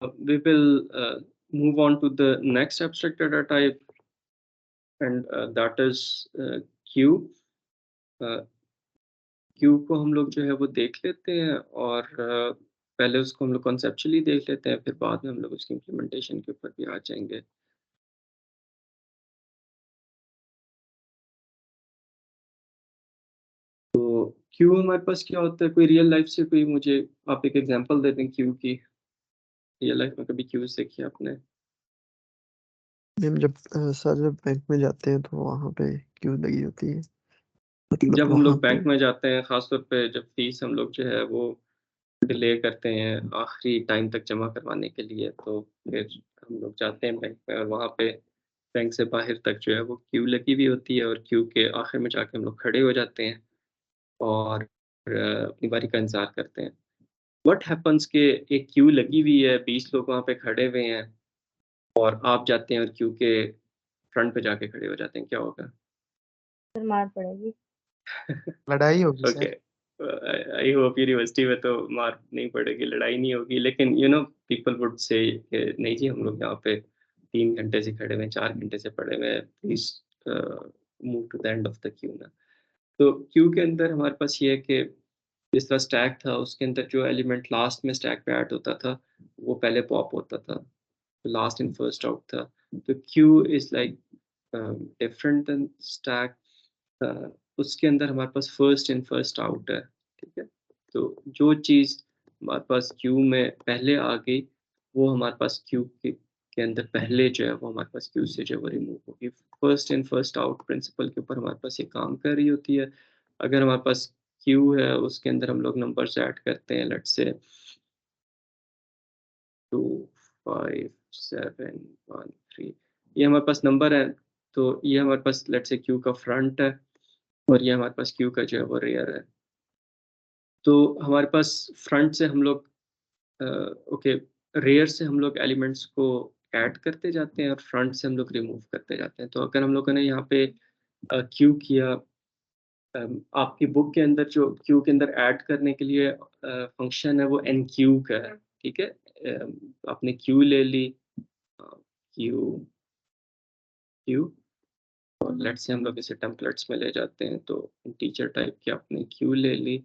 we will move on to the next abstract data type, and that is Q. Q को हम लोग जो है वो देख लेते हैं, और पहले उसको हम लोग कॉन्सेप्चुअली देख लेते हैं, फिर बाद में हम लोग उसकी इम्प्लीमेंटेशन के ऊपर भी आ जाएंगे। तो क्यू हमारे पास क्या होता है, कोई रियल लाइफ से कोई मुझे आप एक एग्जांपल दे दें क्यू की। रियल लाइफ में कभी क्यूज देखी आपने? मैम जब बैंक में जाते हैं तो वहाँ पे क्यू लगी होती है, मतलब जब हम वहाँ लोग पे। बैंक में जाते हैं, खासतौर पे जब फीस हम लोग जो है वो डिले करते हैं आखिरी टाइम तक जमा करवाने के लिए, तो फिर हम लोग जाते हैं बैंक में, और वहाँ पे बैंक से बाहर तक जो है वो क्यू लगी हुई होती है, और क्यू के आखिर में जाके हम लोग खड़े हो जाते हैं और अपनी बारी का इंतज़ार करते हैं। व्हाट हैपेंस कि एक क्यू लगी हुई है, 20 लोग वहाँ पे खड़े हुए हैं, और आप जाते हैं और क्यू के फ्रंट पे जाके खड़े हो जाते हैं, क्या होगा? फिर मार पड़ेगी। लड़ाई होगी okay, sir. I hope university में तो मार नहीं पड़ेगी, लड़ाई नहीं होगी, लेकिन पीपल वुड से नहीं जी, हम लोग यहाँ पे 3 घंटे से खड़े हुए हैं, 4 घंटे से पड़े हुए हैं, please move to the end of the queue ना। तो क्यू के अंदर हमारे पास ये है कि जिस तरह स्टैक था, उसके अंदर जो एलिमेंट लास्ट में स्टैक पे ऐड होता था वो पहले पॉप होता था, लास्ट इन फर्स्ट आउट था। तो queue is like different than stack. उसके अंदर हमारे पास फर्स्ट इन फर्स्ट आउट है, ठीक है। तो जो चीज़ हमारे पास क्यू में पहले आ गई, वो हमारे पास क्यू के अंदर पहले जो है वो हमारे पास क्यू से जो है वो रिमूव होगी। First in first out principle के ऊपर हमारे पास ये काम कर रही होती है। अगर हमारे पास क्यू है, उसके अंदर हम लोग नंबर्स ऐड करते हैं, लेट्स से 2 5 7 1 3, ये हमारे पास नंबर है। तो ये हमारे पास लेट्स से क्यू का फ्रंट है, और ये हमारे पास क्यू का जो है वो रेयर है। तो हमारे पास फ्रंट से हम लोग ओके, रेयर से हम लोग एलिमेंट्स को ऐड करते जाते हैं, और फ्रंट से हम लोग रिमूव करते जाते हैं। तो अगर हम लोगों ने यहाँ पे क्यू किया, आपकी बुक के अंदर जो क्यू के अंदर ऐड करने के लिए फंक्शन है वो एन क्यू का है, ठीक है। आपने क्यू ले ली, क्यू क्यू, और लेट्स से हम लोग इसे टेम्पलेट्स में ले जाते हैं, तो टीचर टाइप की आपने क्यू ले ली,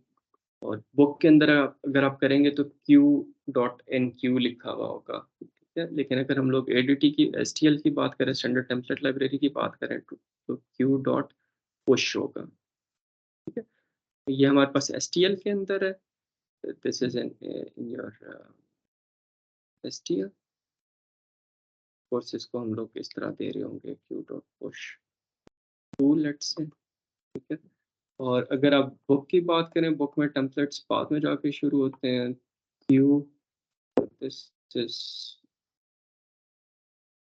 और बुक के अंदर अगर आप करेंगे तो क्यू डॉट एन क्यू लिखा हुआ होगा, ठीक है। लेकिन अगर हम लोग एडीटी की एसटीएल की बात करें, स्टैंडर्ड टेम्पलेट लाइब्रेरी की बात करें, तो क्यू डॉट पुश होगा, ठीक है। तो ये हमारे पास एसटीएल के अंदर है, this is in your STL course. इसको हम लोग इस तरह दे रहे होंगे, queue dot push two, let's say, ठीक है। और अगर आप बुक की बात करें, बुक में टेम्पलेट्स बाद में जाके शुरू होते हैं, Q, this is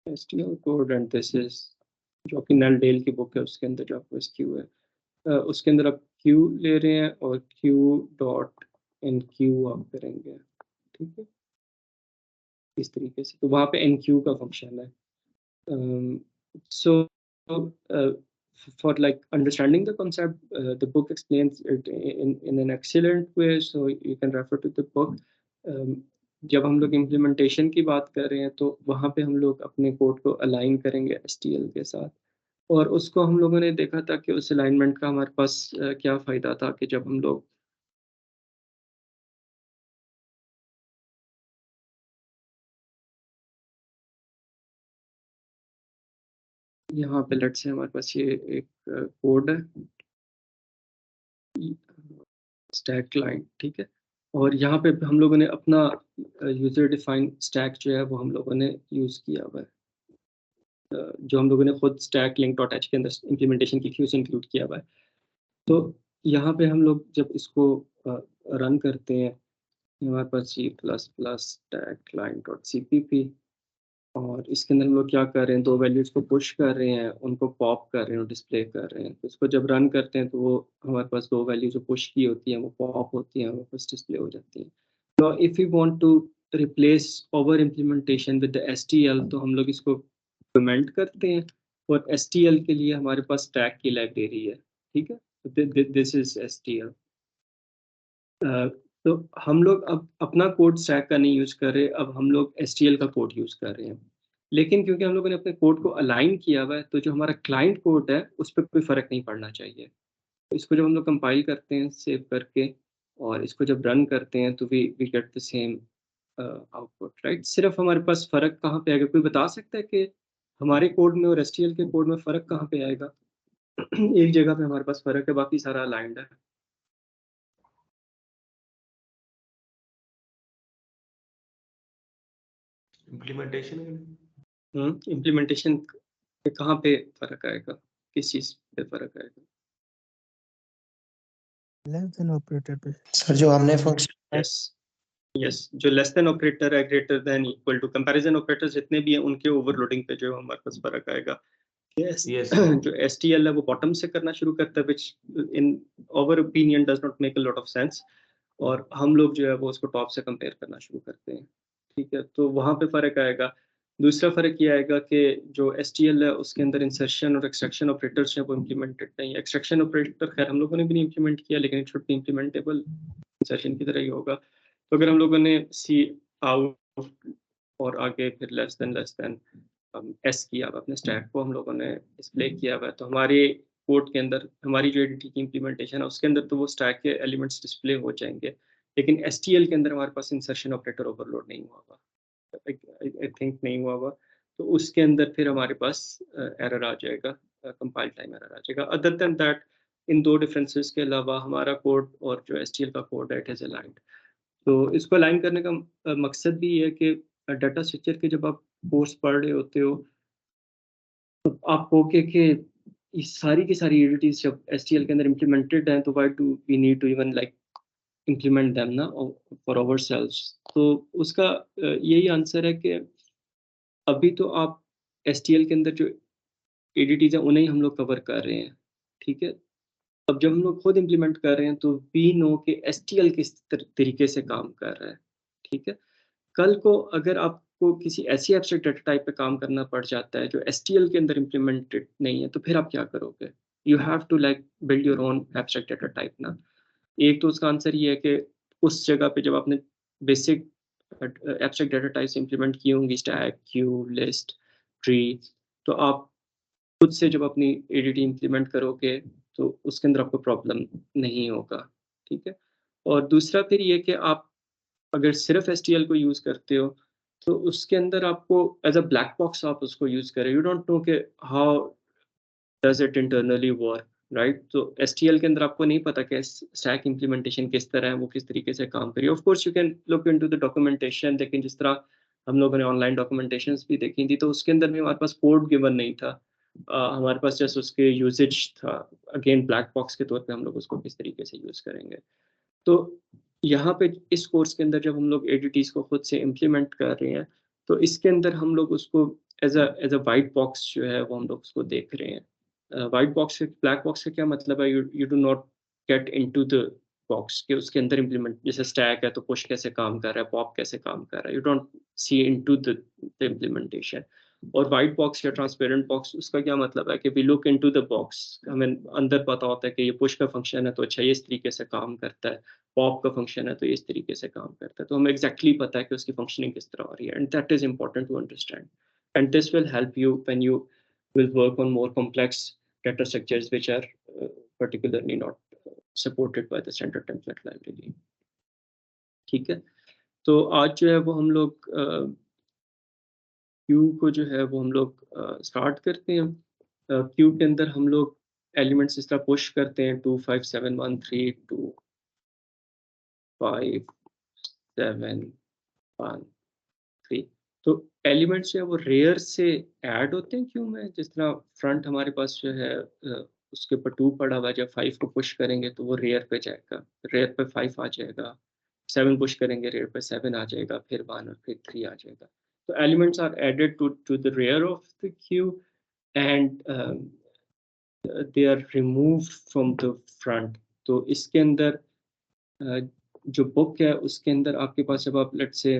STL code, and this is जो कि नल डेल की बुक है, उसके अंदर जो आपको क्यू है, उसके अंदर आप क्यू ले रहे हैं, और क्यू डॉट एन क्यू आप करेंगे, ठीक है, इस तरीके से। तो वहाँ पे एन क्यू का फंक्शन है। So, for like understanding the concept, the book explains it in an excellent way, so you can refer to the book. जब हम लोग इम्प्लीमेंटेशन की बात कर रहे हैं, तो वहाँ पे हम लोग अपने कोड को अलाइन करेंगे एसटीएल के साथ, और उसको हम लोगों ने देखा था कि उस अलाइनमेंट का हमारे पास क्या फ़ायदा था, कि जब हम लोग यहाँ पे लेट्स से हमारे पास ये एक कोड है, स्टैक क्लाइंट, ठीक है। और यहाँ पे हम लोगों ने अपना यूज़र डिफाइंड स्टैक जो है वो हम लोगों ने यूज़ किया हुआ है, जो हम लोगों ने खुद स्टैक लिंक डॉट एच के अंदर इम्प्लीमेंटेशन की क्यूज इंक्लूड किया हुआ है। तो यहाँ पे हम लोग जब इसको रन करते हैं, हमारे पास C++ stack client dot CPP, और इसके अंदर हम लोग क्या कर रहे हैं, दो वैल्यूज़ को पुश कर रहे हैं, उनको पॉप कर रहे हैं और डिस्प्ले कर रहे हैं। तो इसको जब रन करते हैं, तो वो हमारे पास दो वैल्यू जो पुश की होती हैं वो पॉप होती हैं, हमारे पास डिस्प्ले हो जाती हैं। तो if you want to replace our implementation with the STL, तो हम लोग इसको कमेंट करते हैं, और एसटीएल के लिए हमारे पास स्टैक की लाइब्रेरी है, ठीक है। This is STL. तो हम लोग अब अपना कोड स्टैक का नहीं यूज़ कर रहे, अब हम लोग एसटीएल का कोड यूज़ कर रहे हैं। लेकिन क्योंकि हम लोगों ने अपने कोड को अलाइन किया हुआ है, तो जो हमारा क्लाइंट कोड है, उस पे कोई फ़र्क नहीं पड़ना चाहिए। तो इसको जब हम लोग कंपाइल करते हैं सेव करके और इसको जब रन करते हैं, तो we get the same output, right? सिर्फ़ हमारे पास फ़र्क कहाँ पे आएगा? कोई बता सकता है कि हमारे कोड में और एसटीएल के कोड में फ़र्क कहाँ पे आएगा? एक जगह पे हमारे पास फ़र्क है, बाकी सारा अलाइन्ड है। इम्प्लीमेंटेशन इम्प्लीमेंटेशन पे कहाँ पे फ़र्क आएगा? किस चीज़ पे फ़र्क आएगा? लेस देन ऑपरेटर पे। सर जो हमने फंक्शन यस, यस, जो लेस देन ऑपरेटर है, greater than, equal to, comparison operators जितने भी हैं, उनके ओवरलोडिंग पे जो हमारे पास फ़र्क आएगा। Yes, Yes. जो एसटीएल है, वो बॉटम से करना शुरू करता है, which in our opinion does not make a lot of sense, और हम लोग जो है वो उसको टॉप से कंपेयर करना शुरू करते हैं, ठीक है? तो वहाँ पे फ़र्क आएगा। दूसरा फ़र्क ये आएगा कि जो एसटीएल है, उसके अंदर इंसर्शन और एक्सट्रैक्शन ऑपरेटर्स हैं, वो इम्प्लीमेंटेड नहीं है। एक्सट्रैक्शन ऑपरेटर खैर हम लोगों ने भी नहीं इम्प्लीमेंट किया, लेकिन it should be implementable, insertion की तरह ही होगा। तो अगर हम लोगों ने सी आउट और आगे फिर लेस देन एस किया हुआ, अपने स्टैक को हम लोगों ने डिस्प्ले किया हुआ है, तो हमारे कोड के अंदर हमारी जो एडीटी की इम्प्लीमेंटेशन है, उसके अंदर तो वो स्टैक के एलिमेंट्स डिस्प्ले हो जाएँगे। लेकिन एसटीएल के अंदर हमारे पास इंसर्शन ऑपरेटर ओवरलोड नहीं हुआ हुआ। आई थिंक नहीं हुआ हुआ। तो उसके अंदर फिर हमारे पास एरर आ जाएगा, कंपाइल टाइम एरर आ जाएगा। Other than that, in 2 differences के अलावा हमारा कोड और जो एसटीएल का कोड है, इट इज़ अलाइन्ड। तो इसको अलाइन करने का मकसद भी ये है कि डाटा स्ट्रक्चर के जब आप कोर्स पढ़ रहे होते हो, तो आप कहोगे कि ये सारी की सारी एडिटिव्स जब एसटीएल के अंदर इम्प्लीमेंटेड हैं, तो why do we need to even like implement them ना फॉर आवरसेल्व्स? तो उसका यही आंसर है कि अभी तो आप एसटीएल के अंदर जो एडिटिव्स हैं, उन्हें ही हम लोग कवर कर रहे हैं, ठीक है? अब जब हम लोग खुद इम्प्लीमेंट कर रहे हैं, तो वी नो कि एसटीएल किस तरीके से काम कर रहा है, ठीक है? कल को अगर आपको किसी ऐसी एब्स्ट्रैक्ट डाटा टाइप पे काम करना पड़ जाता है जो एसटीएल के अंदर इम्प्लीमेंटेड नहीं है, तो फिर आप क्या करोगे? You have to like build your own abstract data type ना। एक तो उसका आंसर ये है कि उस जगह पे जब आपने basic abstract data types implement की होंगी, स्टैक, क्यू, लिस्ट, ट्री, तो आप खुद से जब अपनी एडीटी इम्प्लीमेंट करोगे, तो उसके अंदर आपको प्रॉब्लम नहीं होगा, ठीक है? और दूसरा फिर ये कि आप अगर सिर्फ़ एसटीएल को यूज़ करते हो, तो उसके अंदर आपको एज़ अ ब्लैक बॉक्स आप उसको यूज़ करें। यू डोंट नो कि how does it internally work, right? तो एसटीएल के अंदर आपको नहीं पता कि स्टैक इम्प्लीमेंटेशन किस तरह है, वो किस तरीके से काम करी है। Of course you can look into the documentation, लेकिन जिस तरह हम लोगों ने ऑनलाइन डॉक्यूमेंटेशंस भी देखी थी, तो उसके अंदर भी हमारे पास कोड गिवन नहीं था। हमारे पास जस्ट उसके यूसेज था। अगेन ब्लैक बॉक्स के तौर पे हम लोग उसको किस तरीके से यूज़ करेंगे। तो यहाँ पे इस कोर्स के अंदर जब हम लोग एडीटीज़ को खुद से इम्प्लीमेंट कर रहे हैं, तो इसके अंदर हम लोग उसको एज़ अ व्हाइट बॉक्स जो है वो हम लोग उसको देख रहे हैं। व्हाइट बॉक्स से ब्लैक बॉक्स का क्या मतलब है? You you do not get into the box के उसके अंदर इम्प्लीमेंट, जैसे स्टैक है तो पुश कैसे काम कर रहा है, पॉप कैसे काम कर रहा है, you don't see into the implementation. और व्हाइट बॉक्स या ट्रांसपेरेंट बॉक्स, उसका क्या मतलब है कि we look into the box, हमें अंदर पता होता है कि ये पुश का फंक्शन है तो अच्छा ये इस तरीके से काम करता है, पॉप का फंक्शन है तो ये इस तरीके से काम करता है, तो हमें एग्जैक्टली पता है कि उसकी फंक्शनिंग किस तरह हो रही है, and that is important to understand, and this will help you when you will work on more complex data structures which are particularly not supported by the standard template library, ठीक है? तो आज जो है वो हम लोग क्यू को जो है वो हम लोग स्टार्ट करते हैं। क्यू के अंदर हम लोग एलिमेंट्स इस तरह पुश करते हैं 2 5 7 1 3 2 5 7 1 3। तो एलिमेंट्स जो है वो रेयर से ऐड होते हैं क्यू में, जिस तरह फ्रंट हमारे पास जो है उसके ऊपर 2 पड़ा हुआ है, जब 5 को पुश करेंगे तो वो रेयर पे जाएगा, रेयर पे 5 आ जाएगा, 7 पुश करेंगे रेयर पे 7 आ जाएगा, फिर 1 और फिर 3 आ जाएगा। तो elements are added to the rear of the queue, and they are removed from the front. तो इसके अंदर जो बुक है उसके अंदर आपके पास जब आप लेट्स से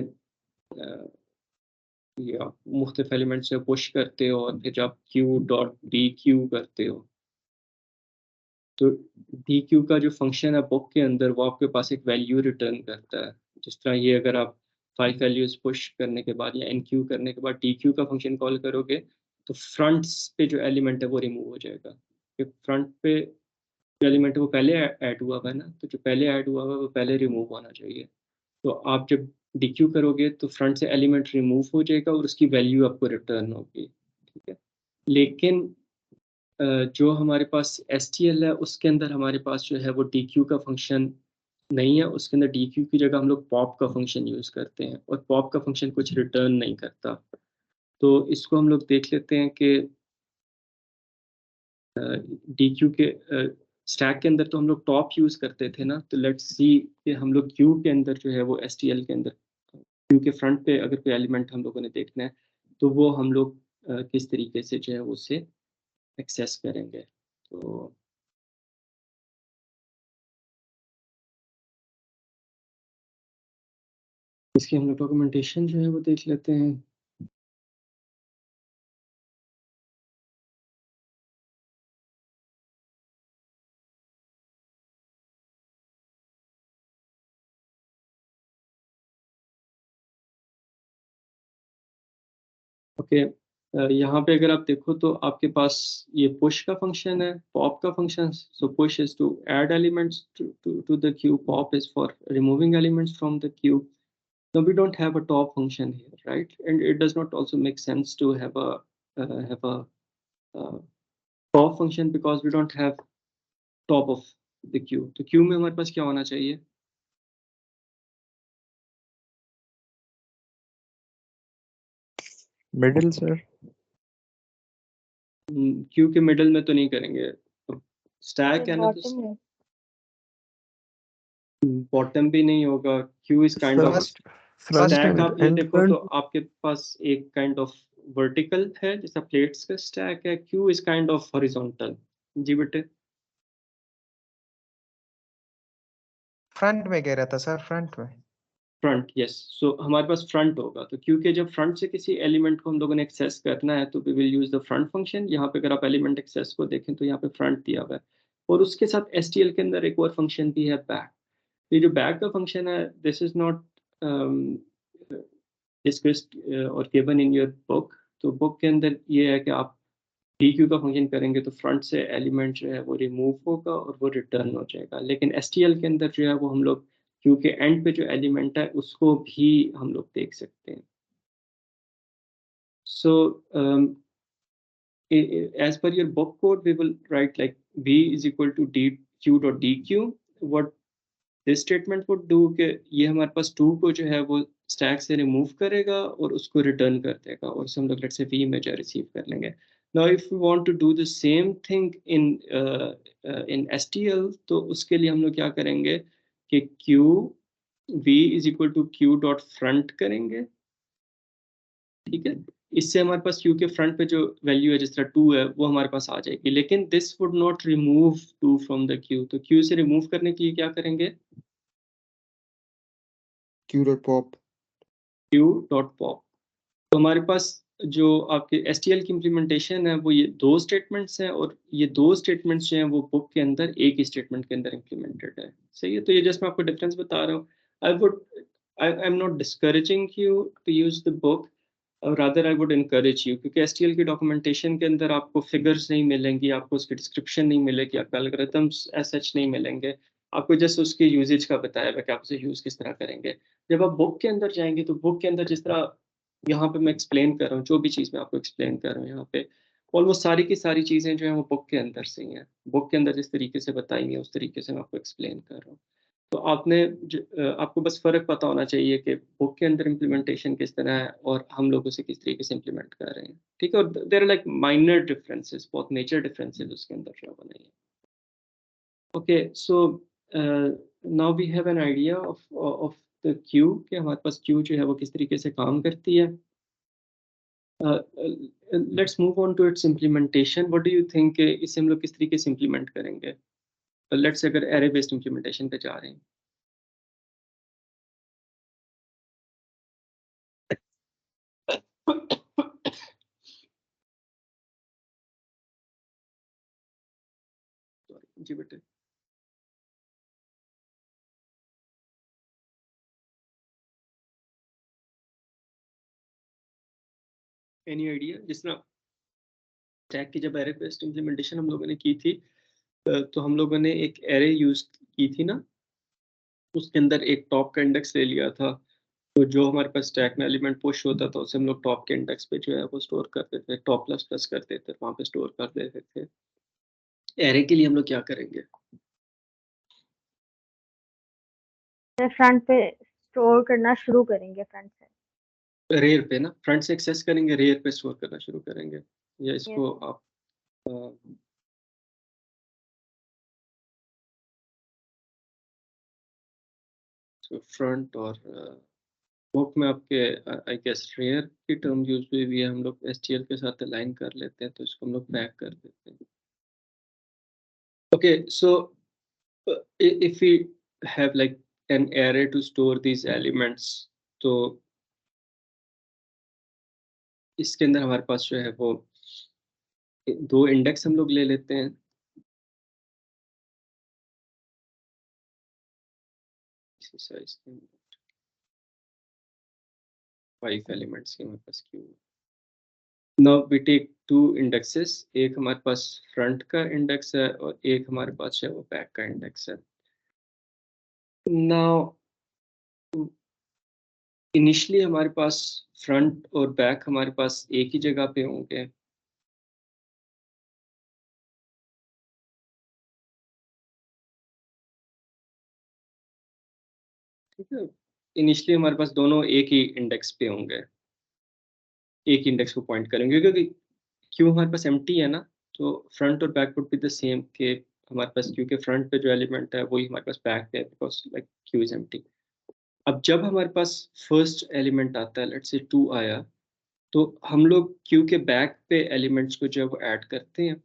या मुख्तलिफ एलिमेंट से पुश करते हो और फिर जब क्यू डॉट डी क्यू करते हो, तो डी क्यू का जो फंक्शन है बुक के अंदर वो आपके पास एक वैल्यू रिटर्न करता है। जिस तरह ये अगर आप 5 वैल्यूज पुश करने के बाद या एन क्यू करने के बाद डी क्यू का फंक्शन कॉल करोगे तो फ्रंट्स पे जो एलिमेंट है वो रिमूव हो जाएगा। फ्रंट पे जो एलिमेंट है वो पहले ऐड हुआ हुआ है ना, तो जो पहले ऐड हुआ हुआ है वो पहले रिमूव होना चाहिए। तो आप जब डिक्यू करोगे तो फ्रंट से एलिमेंट रिमूव हो जाएगा और उसकी वैल्यू आपको रिटर्न होगी, ठीक है। लेकिन जो हमारे पास STL है उसके अंदर हमारे पास जो है वो DQ का फंक्शन नहीं है। उसके अंदर DQ की जगह हम लोग पॉप का फंक्शन यूज़ करते हैं और पॉप का फंक्शन कुछ रिटर्न नहीं करता। तो इसको हम लोग देख लेते हैं कि DQ के स्टैक के अंदर तो हम लोग टॉप यूज़ करते थे ना, तो लेट्स सी कि हम लोग क्यू के अंदर जो है वो STL के अंदर क्यू के फ्रंट पे अगर कोई एलिमेंट हम लोगों ने देखना है तो वो हम लोग किस तरीके से जो है उसे एक्सेस करेंगे। तो इसकी हम लोग डॉक्यूमेंटेशन जो है वो देख लेते हैं। ओके, यहाँ पे अगर आप देखो तो आपके पास ये पुश का फंक्शन है, पॉप का function. So push is to add elements to the queue, pop is for removing elements from the queue. Now we don't have a top function here, right? And it does not also make sense to have a top function because we don't have top of the queue. तो queue में हमारे पास क्या होना चाहिए? Middle sir. Q के middle में तो नहीं करेंगे, स्टैक सर है ना, तो बॉटम में। बॉटम भी नहीं होगा। Q is kind of First, front stack. And आप ये एंड देखो तो फ्रंट। आपके पास एक काइंड ऑफ वर्टिकल है जैसा प्लेट्स का स्टैक है, queue is kind of horizontal. जी बेटे। फ्रंट में कह रहा था सर, फ्रंट में। Front, yes. सो हमारे पास फ्रंट होगा तो क्योंकि जब फ्रंट से किसी एलिमेंट को हम लोगों ने एक्सेस करना है तो we will use the front function. यहाँ पे अगर आप एलिमेंट एक्सेस को देखें तो यहाँ पे फ्रंट दिया हुआ है और उसके साथ STL के अंदर एक और फंक्शन भी है बैक। ये जो बैक का फंक्शन है दिस इज नॉट डिस्कस्ड और गिवन इन योर बुक। तो बुक के अंदर ये है कि आप DQ का फंक्शन करेंगे तो फ्रंट से एलिमेंट जो है वो रिमूव होगा और वो रिटर्न हो जाएगा। लेकिन STL के अंदर जो है वो हम लोग क्यू के एंड पे जो एलिमेंट है उसको भी हम लोग देख सकते हैं। सो as per your book code we will write like v is equal to dq.dq. what this statement would do कि ये हमारे पास 2 को जो है वो स्टैक से रिमूव करेगा और उसको रिटर्न कर देगा और उसे हम लोग लेट्स से v में जो रिसीव कर लेंगे। Now if we want to do the same thing in STL तो उसके लिए हम लोग क्या करेंगे कि q v is equal to q dot front करेंगे, ठीक है। इससे हमारे पास q के फ्रंट पे जो वैल्यू है जिस तरह 2 है वो हमारे पास आ जाएगी। लेकिन this would not remove 2 from the q, तो q से रिमूव करने के लिए क्या करेंगे? Q.pop। q.pop। तो हमारे पास जो आपके STL की इम्प्लीमेंटेशन है वो ये 2 स्टेटमेंट्स हैं और ये 2 स्टेटमेंट्स जो हैं वो बुक के अंदर एक ही स्टेटमेंट के अंदर इम्प्लीमेंटेड है। सही है, तो ये जस्ट मैं आपको डिफरेंस बता रहा हूँ। I am not discouraging you to use the book, rather I would encourage you, क्योंकि STL की डॉक्यूमेंटेशन के अंदर आपको फिगर्स नहीं मिलेंगी, आपको उसकी डिस्क्रिप्शन नहीं मिलेगी, आपको एल्गोरिथम्स एज सच नहीं मिलेंगे। आपको जस्ट उसके यूजेज का बताया हुआ कि आप उसे यूज़ किस तरह करेंगे। जब आप बुक के अंदर जाएंगे तो बुक के अंदर जिस तरह यहाँ पे मैं एक्सप्लेन कर रहा हूँ, जो भी चीज़ मैं आपको एक्सप्लेन कर रहा हूँ यहाँ पे ऑलमोस्ट सारी की सारी चीज़ें जो हैं वो बुक के अंदर से ही हैं। बुक के अंदर जिस तरीके से बताई हैं उस तरीके से मैं आपको एक्सप्लेन कर रहा हूँ। तो आपको बस फ़र्क पता होना चाहिए कि बुक के अंदर इम्प्लीमेंटेशन किस तरह है और हम लोग उसे किस तरीके से इम्प्लीमेंट कर रहे हैं, ठीक है। और there are like minor differences, बहुत मेजर डिफरेंसेस उसके अंदर जो है वो नहीं है। Okay, so now we have an idea of the queue कि हमारे पास क्यू जो है वो किस तरीके से काम करती है। Let's move on to its implementation. What do you think इसे हम लोग किस तरीके से इम्प्लीमेंट करेंगे? लेट्स अगर एरे बेस्ड इम्प्लीमेंटेशन पे जा रहे हैं। जी बेटे। Any idea? जिस तरह स्टैक की जब एरे बेस्ड इम्प्लीमेंटेशन हम लोगों ने की थी, तो हम लोगों ने एक एरे यूज की थी ना, उसके अंदर एक टॉप का इंडेक्स ले लिया था, तो जो हमारे पास स्टैक में एलिमेंट पुश होता था उसे हम लोग टॉप के इंडेक्स पे जो है वो स्टोर करते थे, टॉप प्लस प्लस करते थे, वहाँ पे स्टोर कर देते थे। एरे के लिए हम लोग क्या करेंगे? फ्रंट पे स्टोर करना शुरू करेंगे, फ्रंट से। रेयर पे ना, फ्रंट से एक्सेस करेंगे, रेयर पे स्टोर करना शुरू करेंगे, या इसको Yes. आप फ्रंट और बुक में आपके आई गेस रेयर की टर्म यूज हुई हुई है, हम लोग एसटीएल के साथ अलाइन कर लेते हैं, तो इसको हम लोग बैक कर देते हैं। Okay, so if we have like an array to store these elements, तो इसके अंदर हमारे पास जो है वो दो इंडेक्स हम लोग ले लेते हैं। इसी साइज के 5 एलिमेंट्स के हमारे पास क्यों। नाउ वी टेक 2 इंडेक्सेस, एक हमारे पास फ्रंट का इंडेक्स है और एक हमारे पास है वो बैक का इंडेक्स है। नाउ इनिशियली हमारे पास फ्रंट और बैक हमारे पास एक ही जगह पे होंगे, ठीक है। इनिशियली हमारे पास दोनों एक ही इंडेक्स पे होंगे, एक इंडेक्स को पॉइंट करेंगे, क्योंकि क्यों हमारे पास एम्प्टी है ना, तो फ्रंट और back would be the same, के हमारे पास क्योंकि फ्रंट पे जो एलिमेंट है वही हमारे पास बैक पे है, because like Q is empty. अब जब हमारे पास फर्स्ट एलिमेंट आता है, लेट्स से 2 आया, तो हम लोग क्यू के बैक पे एलिमेंट्स को जो है वो ऐड करते हैं,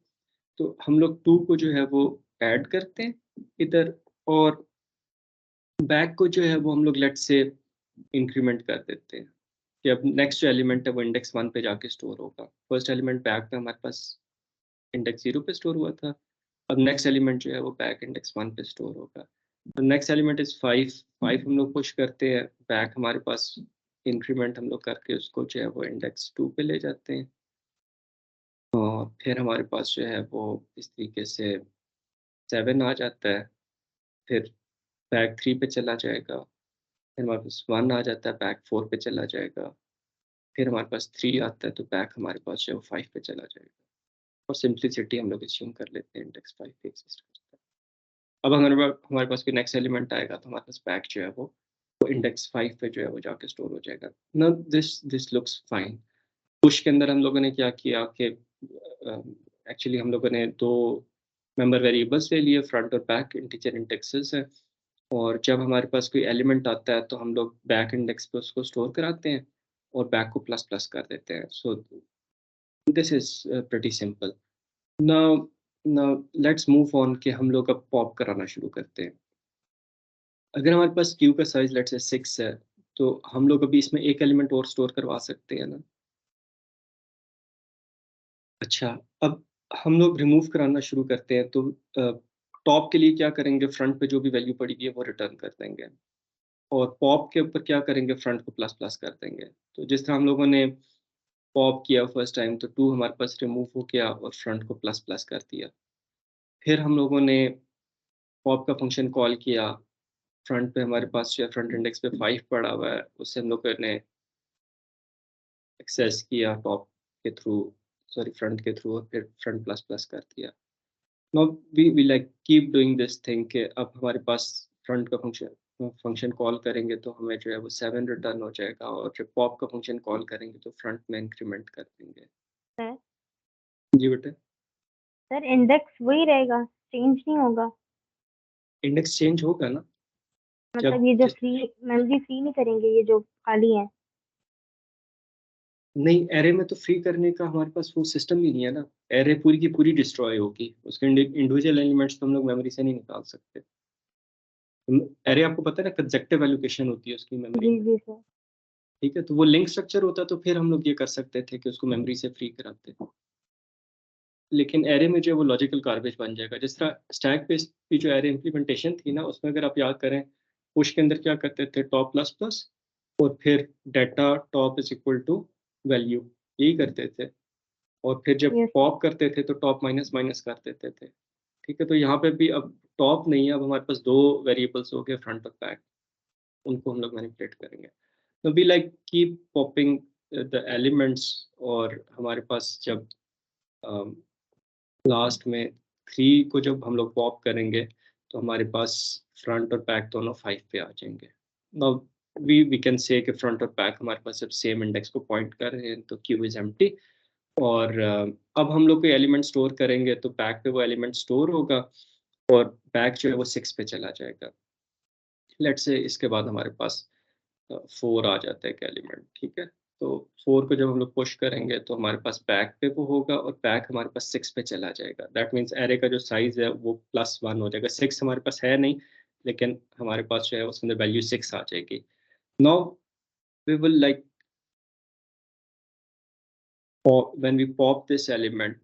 तो हम लोग 2 को जो है वो ऐड करते हैं इधर, और बैक को जो है वो हम लोग लेट्स से इंक्रीमेंट कर देते हैं, कि अब नेक्स्ट जो एलिमेंट है वो इंडेक्स 1 पे जाके स्टोर होगा। फर्स्ट एलिमेंट बैक पे हमारे पास इंडेक्स 0 पे स्टोर हुआ था, अब नेक्स्ट एलिमेंट जो है वो बैक इंडेक्स 1 पे स्टोर होगा। तो नेक्स्ट एलिमेंट इज 5, 5 हम लोग पुश करते हैं, बैक हमारे पास इंक्रीमेंट हम लोग करके उसको जो है वो इंडेक्स 2 पे ले जाते हैं, और फिर हमारे पास जो है वो इस तरीके से 7 आ जाता है, फिर बैक 3 पे चला जाएगा, फिर हमारे पास 1 आ जाता है, बैक 4 पे चला जाएगा, फिर हमारे पास 3 आता है, तो बैक हमारे पास जो है वो 5 पे चला जाएगा, और सिंप्लिसिटी हम लोग एज्यूम कर लेते हैं इंडेक्स 5 पे एग्जिस्ट करता है। अब हमारे पास कोई नेक्स्ट एलिमेंट आएगा, तो हमारे पास बैक जो है वो इंडेक्स 5 पे जो है वो जाके स्टोर हो जाएगा। ना दिस लुक्स फाइन। पुश के अंदर हम लोगों ने क्या किया कि एक्चुअली हम लोगों ने 2 मेंबर वेरिएबल्स ले लिए, फ्रंट और बैक इंटीजर इंडेक्सेस है, और जब हमारे पास कोई एलिमेंट आता है तो हम लोग बैक इंडेक्स पे उसको स्टोर कराते हैं और बैक को प्लस प्लस कर देते हैं। So this is pretty simple. Now now let's move on कि हम लोग अब पॉप कराना शुरू करते हैं। अगर हमारे पास क्यू का साइज लेट्स से 6 है, तो हम लोग अभी इसमें एक एलिमेंट और स्टोर करवा सकते हैं ना। अच्छा, अब हम लोग रिमूव कराना शुरू करते हैं, तो टॉप के लिए क्या करेंगे, फ्रंट पे जो भी वैल्यू पड़ी हुई है वो रिटर्न कर देंगे, और पॉप के ऊपर क्या करेंगे, फ्रंट को प्लस प्लस कर देंगे। तो जिस तरह हम लोगों ने पॉप किया फर्स्ट टाइम, तो 2 हमारे पास रिमूव हो गया और फ्रंट को प्लस प्लस कर दिया। फिर हम लोगों ने पॉप का फंक्शन कॉल किया, फ्रंट पे हमारे पास जो फ्रंट इंडेक्स पे 5 पड़ा हुआ है, उससे हम लोगों ने एक्सेस किया टॉप के थ्रू, सॉरी फ्रंट के थ्रू, और फिर फ्रंट प्लस प्लस कर दिया। Now we like keep doing this thing कि अब हमारे पास फ्रंट का फंक्शन कॉल करेंगे तो हमें जो है वो 7 रिटर्न हो जाएगा, और जब पॉप का फंक्शन कॉल करेंगे तो फ्रंट में इंक्रीमेंट कर देंगे। सर जी बेटे। सर इंडेक्स वही रहेगा, चेंज नहीं होगा? इंडेक्स चेंज होगा ना, जब मतलब ये जो फ्री मेमोरी फ्री नहीं करेंगे, ये जो खाली है? नहीं, एरे में तो फ्री करने का हमारे पास वो सिस्टम ही नहीं है ना, एरे पूरी की पूरी डिस्ट्रॉय होगी, उसके इंडिविजुअल एलिमेंट्स तो हम लोग मेमोरी से नहीं निकाल सकते। एरे आपको पता है ना, कंसेक्टिव एलोकेशन होती है उसकी मेमोरी जी में, जी सर। ठीक है, तो वो लिंक स्ट्रक्चर होता है, तो फिर हम लोग ये कर सकते थे कि उसको मेमोरी से फ्री कराते हैं। लेकिन एरे में जो है वो लॉजिकल गार्बेज बन जाएगा। जिस तरह स्टैक बेस्ड की जो एरे इम्प्लीमेंटेशन थी ना, उसमें अगर आप याद करें, पुश के अंदर क्या करते थे, टॉप प्लस प्लस और फिर data top is equal to value, यही करते थे। और फिर जब यस पॉप करते थे तो टॉप माइनस माइनस कर देते थे। ठीक है, तो यहाँ पे भी अब टॉप नहीं है, अब हमारे पास दो वेरिएबल्स हो गए, फ्रंट और बैक, उनको हम लोग मैनिपुलेट करेंगे। तो be like keep popping the elements, और हमारे पास जब लास्ट में 3 को जब हम लोग पॉप करेंगे तो हमारे पास फ्रंट और बैक दोनों 5 पे आ जाएंगे। नाउ वी कैन से कि फ्रंट और बैक हमारे पास जब सेम इंडेक्स को पॉइंट कर रहे हैं तो क्यू इज एम्प्टी। और अब हम लोग कोई एलिमेंट स्टोर करेंगे तो बैक पे वो एलिमेंट स्टोर होगा और बैक जो है वो 6 पे चला जाएगा। लेट्स से इसके बाद हमारे पास 4 आ जाता है एक एलिमेंट। ठीक है, तो 4 को जब हम लोग पुश करेंगे तो हमारे पास बैक पे वो होगा और बैक हमारे पास 6 पे चला जाएगा। दैट मीन्स एरे का जो साइज है वो +1 हो जाएगा। 6 हमारे पास है नहीं, लेकिन हमारे पास जो है उसके अंदर वैल्यू 6 आ जाएगी। Now we will like when we pop this element,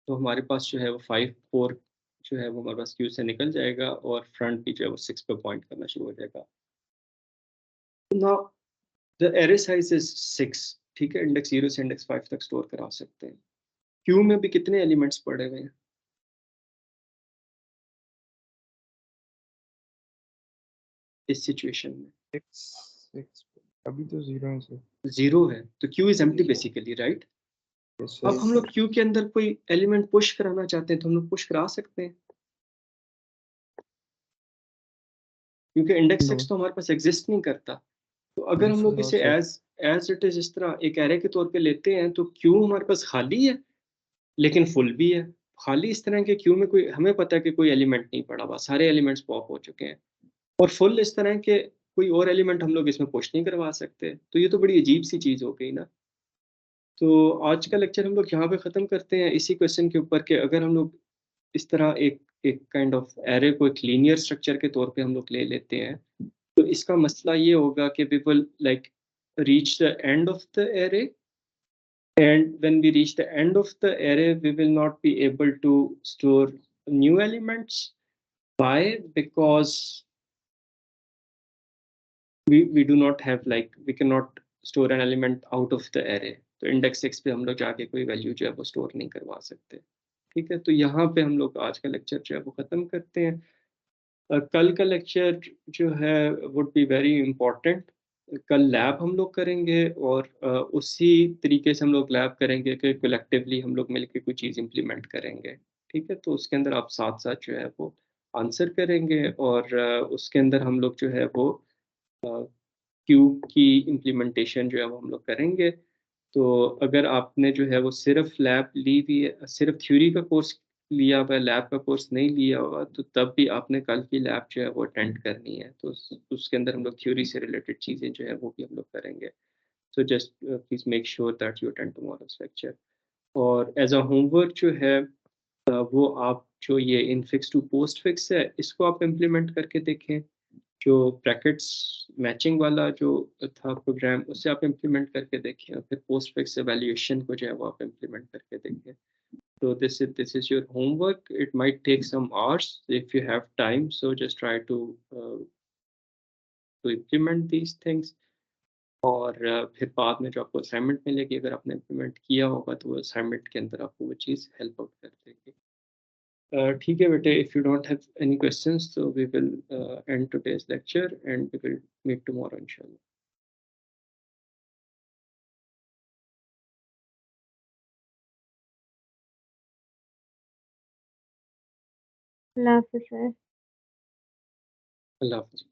तो हमारे पास जो है वो 5 4 जो है वो हमारे पास क्यू से निकल जाएगा और फ्रंट भी जो है वो 6 पे पॉइंट करना शुरू हो जाएगा। Now the array size is 6। ठीक है, इंडेक्स 0 से इंडेक्स 5 तक स्टोर करा सकते हैं। क्यू में भी कितने एलिमेंट्स पड़े हुए हैं इस सिचुएशन में? 6 अभी तो 0 है सर। 0 है, तो queue is empty basically, right? Yes अब हम लोग क्यू के अंदर कोई एलिमेंट पुश कराना चाहते हैं तो हम लोग पुश करा सकते हैं, क्योंकि इंडेक्स नो 6 तो हमारे पास एग्जिस्ट नहीं करता। तो अगर नो हम लोग इसे सर। एज इट इज इस तरह एक एरे के तौर पे लेते हैं तो क्यू हमारे पास खाली है लेकिन फुल भी है। खाली इस तरह के क्यू में कोई, हमें पता है कि कोई एलिमेंट नहीं पड़ा हुआ, सारे एलिमेंट्स पॉप हो चुके हैं। और फुल इस तरह के कोई और एलिमेंट हम लोग इसमें पुश नहीं करवा सकते। तो ये तो बड़ी अजीब सी चीज़ हो गई ना। तो आज का लेक्चर हम लोग यहाँ पे ख़त्म करते हैं इसी क्वेश्चन के ऊपर कि अगर हम लोग इस तरह एक एक काइंड ऑफ एरे को एक लीनियर स्ट्रक्चर के तौर पे हम लोग ले लेते हैं, तो इसका मसला ये होगा कि we will like reach the end of the array, and when we reach the end of the array we will not be able to store new elements. Why? Because we do not have, like we cannot store an element out of the array, तो index 6 पे हम लोग जाके कोई value जो है वो store नहीं करवा सकते। ठीक है, तो यहाँ पे हम लोग आज का लेक्चर जो है वो ख़त्म करते हैं। कल का लेक्चर जो है वुड बी वेरी इम्पोर्टेंट। कल लैब हम लोग करेंगे और उसी तरीके से हम लोग लैब करेंगे कि कलेक्टिवली हम लोग मिलकर कोई चीज़ इम्प्लीमेंट करेंगे। ठीक है, तो उसके अंदर आप साथ साथ जो है वो आंसर करेंगे और उसके अंदर हम लोग जो है वो क्यूब की इम्प्लीमेंटेशन जो है वो हम लोग करेंगे। तो अगर आपने जो है वो सिर्फ लैब ली हुई है, सिर्फ थ्योरी का कोर्स लिया हुआ है, लैब का कोर्स नहीं लिया हुआ, तो तब भी आपने कल की लैब जो है वो अटेंड करनी है। तो उसके अंदर हम लोग थ्योरी से रिलेटेड चीज़ें जो है वो भी हम लोग करेंगे। So just please make sure that you attend tomorrow's lecture. और एज अ होमवर्क जो है वो आप जो ये इनफिक्स टू पोस्ट फिक्स है इसको आप इम्प्लीमेंट करके देखें। जो ब्रैकेट्स मैचिंग वाला जो था प्रोग्राम, उसे आप इम्प्लीमेंट करके देखें और फिर पोस्ट फिक्स एवेल्यूएशन को जो है वो आप इम्प्लीमेंट करके देखें। So this is your homework. It might take some hours if you have time. So just try to implement these things. और फिर बाद में जो आपको असाइनमेंट मिलेगी, अगर आपने इम्प्लीमेंट किया होगा तो वो असाइनमेंट के अंदर आपको वो चीज़ हेल्प आउट कर देगी। ठीक है बेटे, if you don't have any questions तो we will end today's lecture and we will meet tomorrow इंशाल्लाह। अल्लाह हाफिज़ सर। अल्लाह हाफ़िज़।